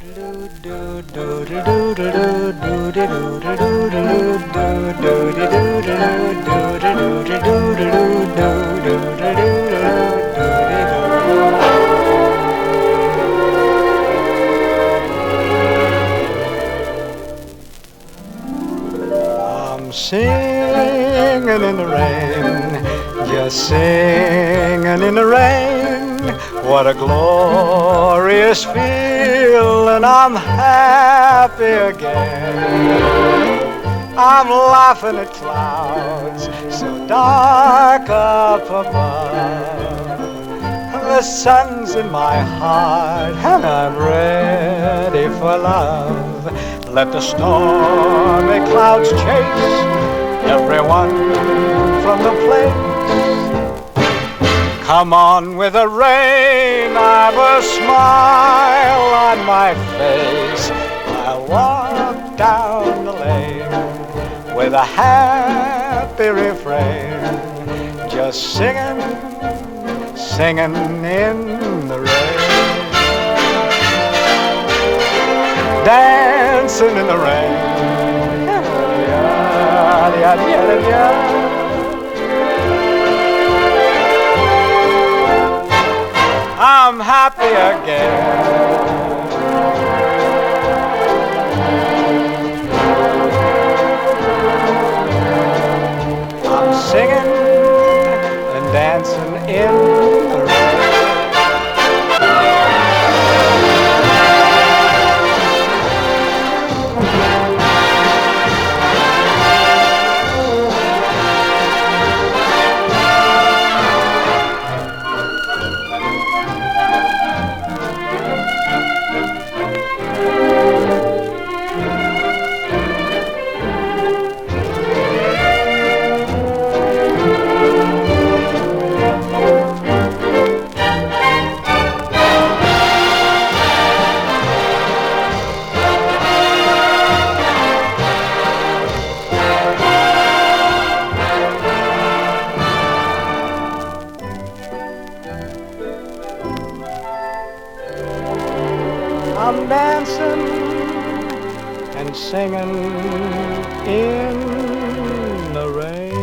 I'm singing in the rain, just singing in the rain. What a glorious feeling, I'm happy again. I'm laughing at clouds so dark up above. The sun's in my heart and I'm ready for love. Let the stormy clouds chase everyone from the place. Come on with the rain, I've a smile on my face. I'll walk down the lane with a happy refrain, just singing, singing in the rain, dancing in the rain. I'm happy again. I'm singing and dancing in the rain. I'm dancing and singing in the rain.